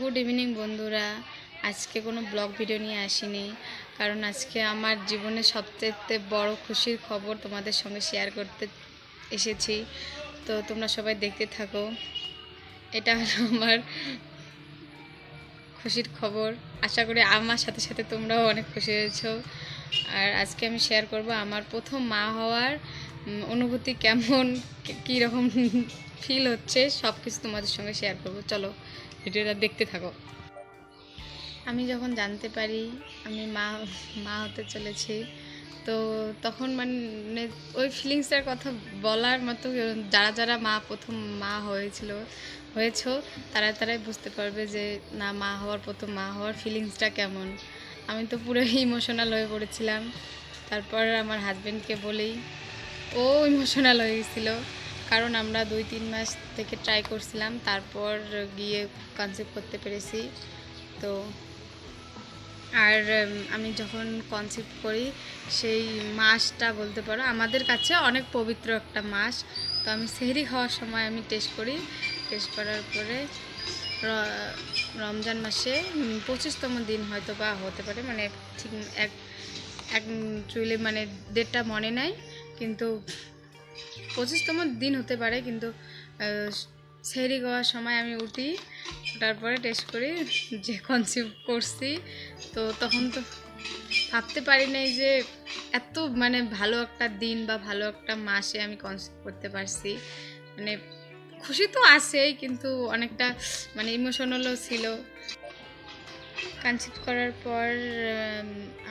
Good evening বন্ধুরা। আজকে কোনো ব্লগ ভিডিও নিয়ে আসিনি, কারণ আজকে আমার জীবনের সবচেয়ে বড় খুশির খবর তোমাদের সঙ্গে শেয়ার করতে এসেছি। তো তোমরা সবাই দেখতে থাকো। এটা হলো আমার খুশির খবর। আশা করি আমার সাথে সাথে তোমরাও অনেক খুশি হয়েছো। আর আজকে আমি শেয়ার করব আমার প্রথম মা হওয়ার অনুভূতি কেমন, কীরকম ফিল হচ্ছে, সব কিছু তোমাদের সঙ্গে শেয়ার করব। চলো ভিডিওটা দেখতে থাকো। আমি যখন জানতে পারি আমি মা হতে চলেছি, তো তখন মানে ওই ফিলিংসটার কথা বলার মতো, যারা যারা প্রথম মা হয়েছো তারাই বুঝতে পারবে যে না, প্রথম মা হওয়ার ফিলিংসটা কেমন। আমি তো পুরো ইমোশনাল হয়ে পড়েছিলাম। তারপর আমার হাজব্যান্ডকে বলেই ও ইমোশনাল হয়ে গেছিলো, কারণ আমরা 2-3 মাস থেকে ট্রাই করছিলাম, তারপর গিয়ে কনসিভ করতে পেরেছি। তো আর আমি যখন কনসিভ করি সেই মাসটা বলতে পারো আমাদের কাছে অনেক পবিত্র একটা মাস। তো আমি সেহরি খাওয়ার সময় আমি টেস্ট করার পরে রমজান মাসে 25তম দিন হয়তো বা হতে পারে, মানে ঠিক অ্যাকচুয়ালি মানে ডেটটা মনে নাই, কিন্তু 25তম দিন হতে পারে। কিন্তু সেহরি খাওয়ার সময় আমি উঠি, তারপরে টেস্ট করি যে কনসিভ করছি। তো তখন তো ভাবতে পারি নাই যে এত মানে ভালো একটা দিন বা ভালো একটা মাসে আমি কনসিভ করতে পারছি। মানে খুশি তো আছেই, কিন্তু অনেকটা মানে ইমোশনালও ছিল। কনসিভ করার পর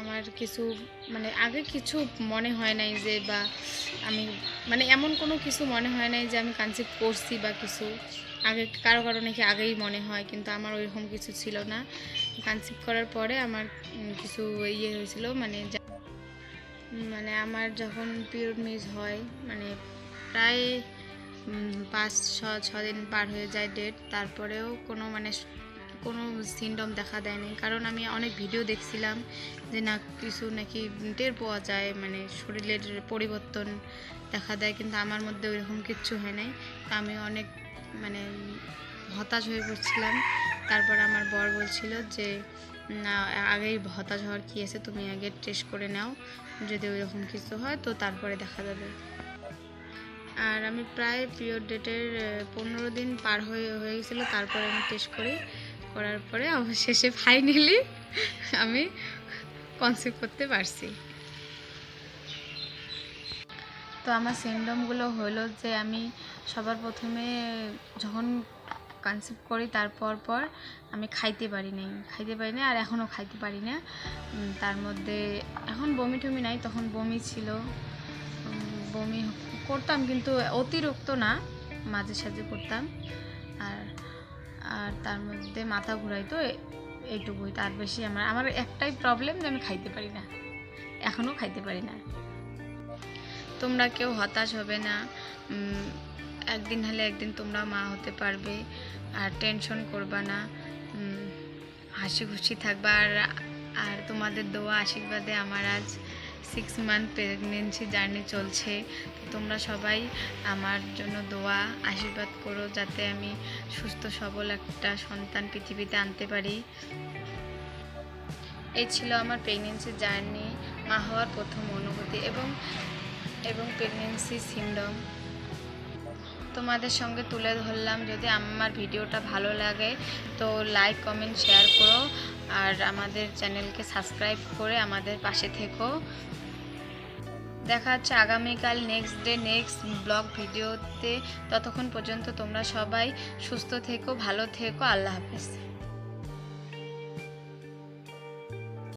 আমার কিছু মানে আগে কিছু মনে হয় নাই যে, বা আমি মানে এমন কোনো কিছু মনে হয় নাই যে আমি কনসিভ করছি বা কিছু। আগে কারো নাকি আগেই মনে হয়, কিন্তু আমার ওইরকম কিছু ছিল না। কনসিভ করার পরে আমার কিছু হয়েছিল, মানে আমার যখন পিরিয়ড মিস হয়, মানে প্রায় 5-6 দিন পার হয়ে যায় ডেট, তারপরেও কোনো সিমটম দেখা দেয়নি। কারণ আমি অনেক ভিডিও দেখছিলাম যে না, কিছু নাকি টের পাওয়া যায়, মানে শরীরের পরিবর্তন দেখা দেয়, কিন্তু আমার মধ্যে ওইরকম কিচ্ছু হয় নাই। তা আমি অনেক মানে হতাশ হয়ে পড়ছিলাম। তারপর আমার বর বলছিল যে না, আগেই হতাশ হওয়ার কী আছে, তুমি আগে টেস্ট করে নাও, যদি ওইরকম কিছু হয় তো তারপরে দেখা যাবে। আর আমি প্রায় পিরিয়ড ডেটের 15 দিন পার হয়ে গেছিলো, তারপরে আমি টেস্ট করার পরে অবশেষে ফাইনালি আমি কনসিভ করতে পারছি। তো আমার সিমটমগুলো হলো যে আমি সবার প্রথমে যখন কনসিভ করি তারপর আমি খাইতে পারি না, আর এখনও খাইতে পারি না। তার মধ্যে এখন বমি টমি নাই, তখন বমি ছিল, বমি করতাম কিন্তু অতিরিক্ত না, মাঝে সাঝে করতাম। আর তার মধ্যে মাথা ঘুরাইতো, এইটুকুই, তার বেশি আমার একটাই প্রবলেম যে আমি খাইতে পারি না, এখনও খাইতে পারি না। তোমরা কেউ হতাশ হবে না, একদিন হলে একদিন তোমরা মা হতে পারবে, আর টেনশন করবা না, হাসি খুশি থাকবা। আর তোমাদের দোয়া আশীর্বাদে আমার আজ 6 মান্থ প্রেগনেন্সি জার্নি চলছে। তোমরা সবাই আমার জন্য দোয়া আশীর্বাদ করো, যাতে আমি সুস্থ সবল একটা সন্তান পৃথিবীতে আনতে পারি। এই ছিল আমার প্রেগনেন্সি জার্নি, মা হওয়ার প্রথম অনুভূতি এবং প্রেগনেন্সি সিমটম তোমাদের সঙ্গে তুলে ধরলাম। যদি আমার ভিডিওটা ভালো লাগে তো লাইক, কমেন্ট, শেয়ার করো, আর আমাদের চ্যানেলকে সাবস্ক্রাইব করে আমাদের পাশে থেকো। দেখা হচ্ছে আগামীকাল নেক্সট ব্লগ ভিডিওতে। ততক্ষণ পর্যন্ত তোমরা সবাই সুস্থ থেকো, ভালো থেকো। আল্লাহ হাফেজ।